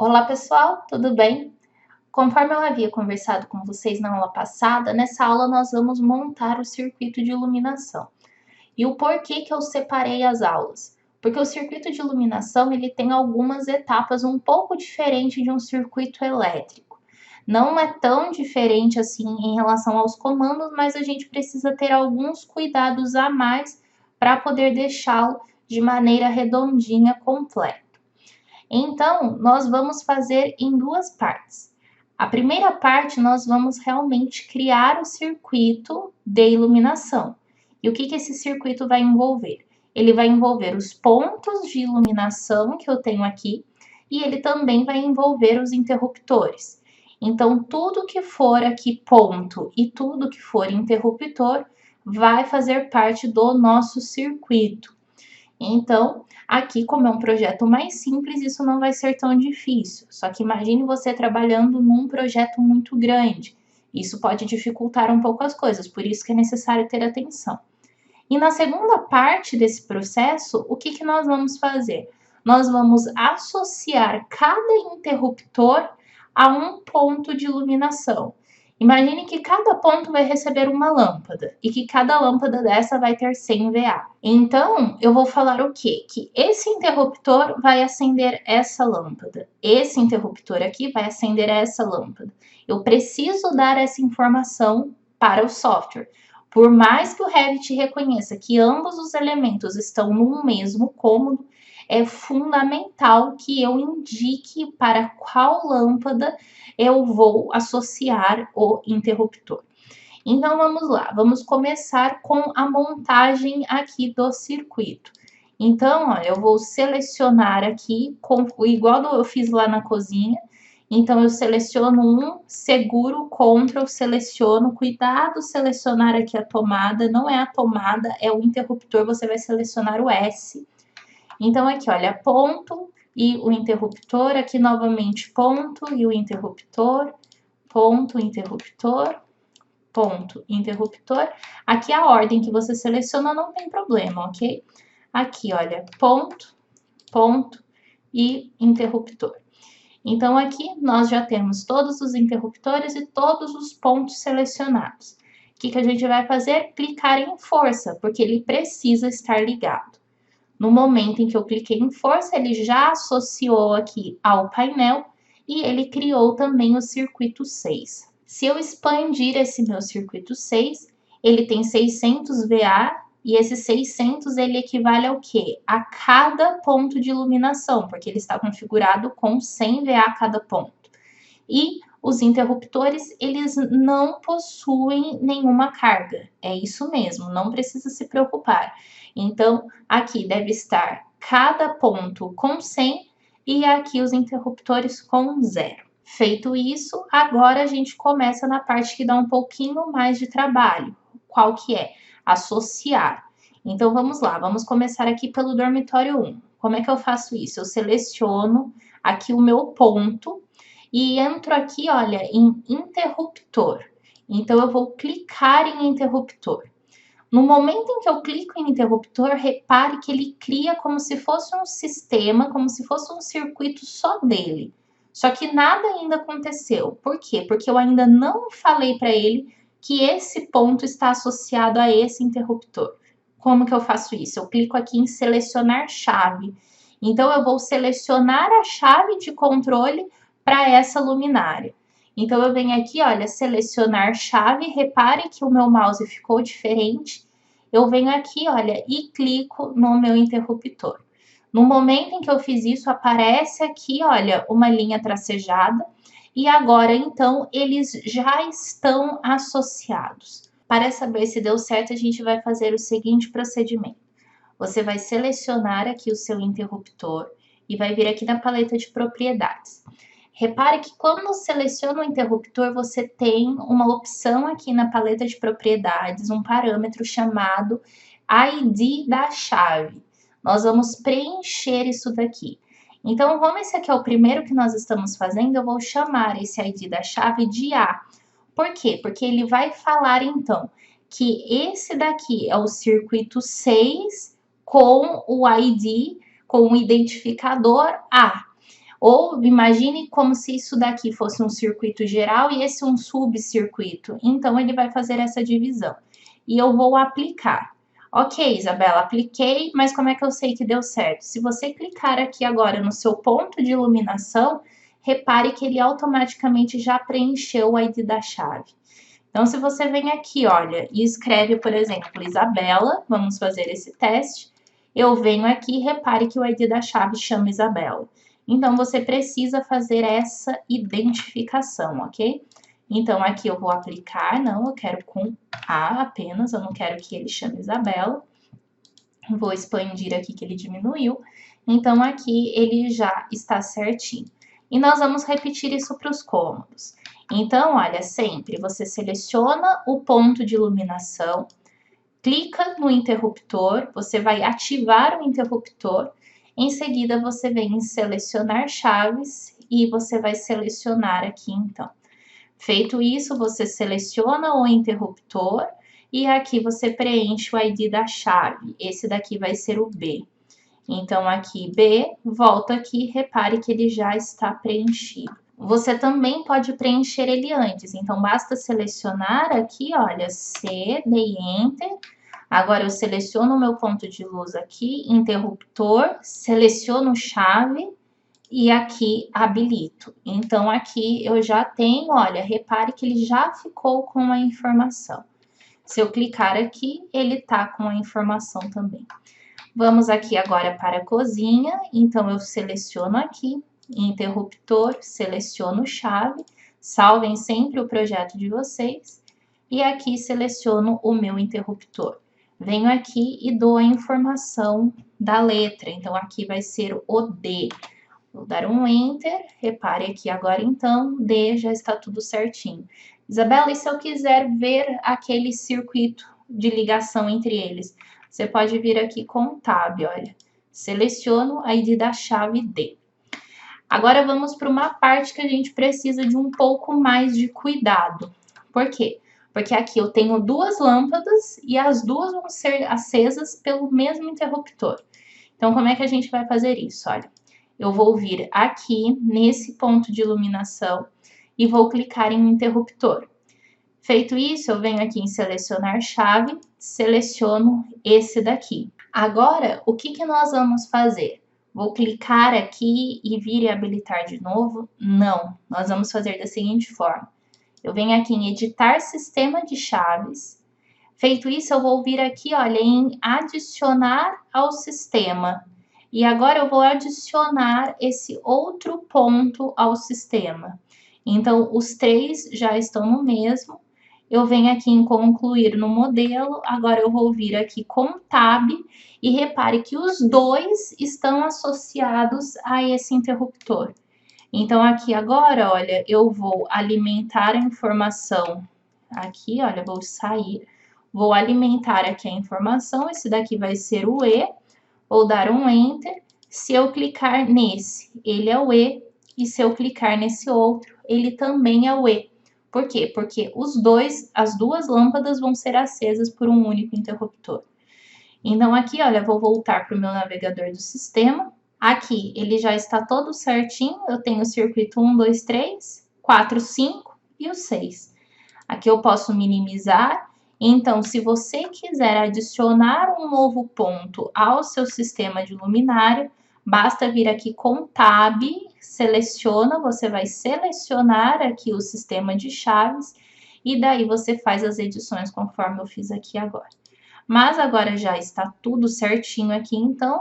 Olá pessoal, tudo bem? Conforme eu havia conversado com vocês na aula passada, nessa aula nós vamos montar o circuito de iluminação. E o porquê que eu separei as aulas? Porque o circuito de iluminação ele tem algumas etapas um pouco diferentes de um circuito elétrico. Não é tão diferente assim em relação aos comandos, mas a gente precisa ter alguns cuidados a mais para poder deixá-lo de maneira redondinha, completa. Então, nós vamos fazer em duas partes. A primeira parte, nós vamos realmente criar o circuito de iluminação. E o que esse circuito vai envolver? Ele vai envolver os pontos de iluminação que eu tenho aqui e ele também vai envolver os interruptores. Então, tudo que for aqui ponto e tudo que for interruptor vai fazer parte do nosso circuito. Então, aqui, como é um projeto mais simples, isso não vai ser tão difícil. Só que imagine você trabalhando num projeto muito grande. Isso pode dificultar um pouco as coisas, por isso que é necessário ter atenção. E na segunda parte desse processo, o que nós vamos fazer? Nós vamos associar cada interruptor a um ponto de iluminação. Imagine que cada ponto vai receber uma lâmpada e que cada lâmpada dessa vai ter 100 VA. Então, eu vou falar o quê? Que esse interruptor vai acender essa lâmpada. Esse interruptor aqui vai acender essa lâmpada. Eu preciso dar essa informação para o software. Por mais que o Revit reconheça que ambos os elementos estão no mesmo cômodo, é fundamental que eu indique para qual lâmpada eu vou associar o interruptor. Então vamos lá, vamos começar com a montagem aqui do circuito. Então, olha, eu vou selecionar aqui, igual eu fiz lá na cozinha. Então, eu seleciono um, seguro, Ctrl, seleciono, cuidado selecionar aqui a tomada, não é a tomada, é o interruptor, você vai selecionar o S. Então, aqui, olha, ponto e o interruptor, aqui novamente ponto e o interruptor, ponto, interruptor, ponto, interruptor. Aqui a ordem que você seleciona não tem problema, ok? Aqui, olha, ponto, ponto e interruptor. Então, aqui nós já temos todos os interruptores e todos os pontos selecionados. O que a gente vai fazer? Clicar em força, porque ele precisa estar ligado. No momento em que eu cliquei em força, ele já associou aqui ao painel e ele criou também o circuito 6. Se eu expandir esse meu circuito 6, ele tem 600 VA e esse 600 ele equivale ao quê? A cada ponto de iluminação, porque ele está configurado com 100 VA cada ponto. E os interruptores, eles não possuem nenhuma carga. É isso mesmo, não precisa se preocupar. Então, aqui deve estar cada ponto com 100 e aqui os interruptores com 0. Feito isso, agora a gente começa na parte que dá um pouquinho mais de trabalho. Qual que é? Associar. Então, vamos lá, vamos começar aqui pelo dormitório 1. Como é que eu faço isso? Eu seleciono aqui o meu ponto e entro aqui, olha, em interruptor. Então, eu vou clicar em interruptor. No momento em que eu clico em interruptor, repare que ele cria como se fosse um sistema, como se fosse um circuito só dele. Só que nada ainda aconteceu. Por quê? Porque eu ainda não falei para ele que esse ponto está associado a esse interruptor. Como que eu faço isso? Eu clico aqui em selecionar chave. Então, eu vou selecionar a chave de controle para essa luminária. Então, eu venho aqui, olha, selecionar chave, repare que o meu mouse ficou diferente. Eu venho aqui, olha, e clico no meu interruptor. No momento em que eu fiz isso, aparece aqui, olha, uma linha tracejada. E agora, então, eles já estão associados. Para saber se deu certo, a gente vai fazer o seguinte procedimento. Você vai selecionar aqui o seu interruptor e vai vir aqui na paleta de propriedades. Repare que quando seleciona o interruptor, você tem uma opção aqui na paleta de propriedades, um parâmetro chamado ID da chave. Nós vamos preencher isso daqui. Então, como esse aqui é o primeiro que nós estamos fazendo, eu vou chamar esse ID da chave de A. Por quê? Porque ele vai falar, então, que esse daqui é o circuito 6 com o ID, com o identificador A. Ou imagine como se isso daqui fosse um circuito geral e esse um subcircuito. Então, ele vai fazer essa divisão. E eu vou aplicar. Ok, Isabela, apliquei, mas como é que eu sei que deu certo? Se você clicar aqui agora no seu ponto de iluminação, repare que ele automaticamente já preencheu o ID da chave. Então, se você vem aqui, olha, e escreve, por exemplo, Isabela, vamos fazer esse teste. Eu venho aqui e repare que o ID da chave chama Isabela. Então, você precisa fazer essa identificação, ok? Então, aqui eu vou aplicar, não, eu quero com A apenas, eu não quero que ele chame Isabela. Vou expandir aqui que ele diminuiu. Então, aqui ele já está certinho. E nós vamos repetir isso para os cômodos. Então, olha, sempre você seleciona o ponto de iluminação, clica no interruptor, você vai ativar o interruptor, em seguida você vem em selecionar chaves e você vai selecionar aqui então. Feito isso, você seleciona o interruptor e aqui você preenche o ID da chave. Esse daqui vai ser o B. Então, aqui B, volta aqui, repare que ele já está preenchido. Você também pode preencher ele antes, então basta selecionar aqui, olha, C, dei Enter. Agora eu seleciono o meu ponto de luz aqui, interruptor, seleciono chave e aqui habilito. Então aqui eu já tenho, olha, repare que ele já ficou com a informação. Se eu clicar aqui, ele tá com a informação também. Vamos aqui agora para a cozinha, então eu seleciono aqui, interruptor, seleciono chave, salvem sempre o projeto de vocês, e aqui seleciono o meu interruptor. Venho aqui e dou a informação da letra, então aqui vai ser o D. Vou dar um Enter, repare aqui agora então, D já está tudo certinho. Isabela, e se eu quiser ver aquele circuito de ligação entre eles? Você pode vir aqui com o Tab, olha. Seleciono a ID da chave D. Agora vamos para uma parte que a gente precisa de um pouco mais de cuidado. Por quê? Porque aqui eu tenho duas lâmpadas e as duas vão ser acesas pelo mesmo interruptor. Então, como é que a gente vai fazer isso? Olha, eu vou vir aqui nesse ponto de iluminação e vou clicar em interruptor. Feito isso, eu venho aqui em selecionar chave, seleciono esse daqui. Agora, o que nós vamos fazer? Vou clicar aqui e vir e habilitar de novo? Não, nós vamos fazer da seguinte forma. Eu venho aqui em editar sistema de chaves. Feito isso, eu vou vir aqui, olha, em adicionar ao sistema. E agora eu vou adicionar esse outro ponto ao sistema. Então, os três já estão no mesmo. Eu venho aqui em concluir no modelo, agora eu vou vir aqui com Tab e repare que os dois estão associados a esse interruptor. Então, aqui agora, olha, eu vou alimentar a informação aqui, olha, vou sair, vou alimentar aqui a informação, esse daqui vai ser o E, vou dar um Enter. Se eu clicar nesse, ele é o E, e se eu clicar nesse outro, ele também é o E. Por quê? Porque as duas lâmpadas vão ser acesas por um único interruptor. Então, aqui, olha, vou voltar para o meu navegador do sistema. Aqui, ele já está todo certinho. Eu tenho o circuito 1, 2, 3, 4, 5 e o 6. Aqui eu posso minimizar. Então, se você quiser adicionar um novo ponto ao seu sistema de luminária, basta vir aqui com Tab, seleciona, você vai selecionar aqui o sistema de chaves e daí você faz as edições conforme eu fiz aqui agora. Mas agora já está tudo certinho aqui, então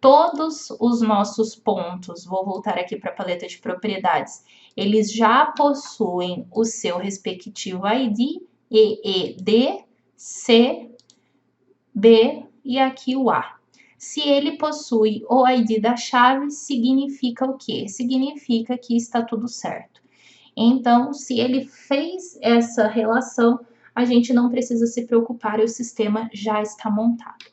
todos os nossos pontos, vou voltar aqui para a paleta de propriedades, eles já possuem o seu respectivo ID, E, D, C, B e aqui o A. Se ele possui o ID da chave, significa o quê? Significa que está tudo certo. Então, se ele fez essa relação, a gente não precisa se preocupar e o sistema já está montado.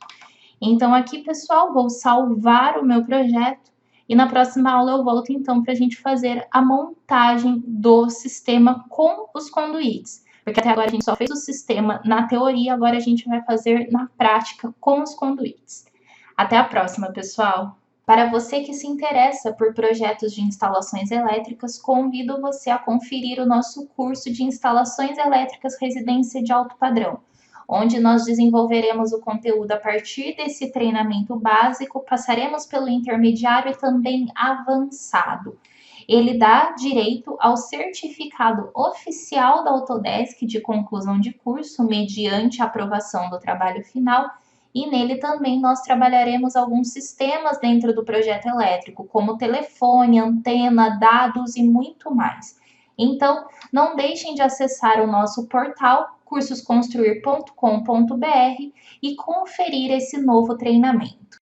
Então, aqui, pessoal, vou salvar o meu projeto e na próxima aula eu volto, então, para a gente fazer a montagem do sistema com os conduítes. Porque até agora a gente só fez o sistema na teoria, agora a gente vai fazer na prática com os conduítes. Até a próxima, pessoal! Para você que se interessa por projetos de instalações elétricas, convido você a conferir o nosso curso de Instalações Elétricas Residência de Alto Padrão, onde nós desenvolveremos o conteúdo a partir desse treinamento básico, passaremos pelo intermediário e também avançado. Ele dá direito ao certificado oficial da Autodesk de conclusão de curso, mediante a aprovação do trabalho final, e nele também nós trabalharemos alguns sistemas dentro do projeto elétrico, como telefone, antena, dados e muito mais. Então, não deixem de acessar o nosso portal cursosconstruir.com.br e conferir esse novo treinamento.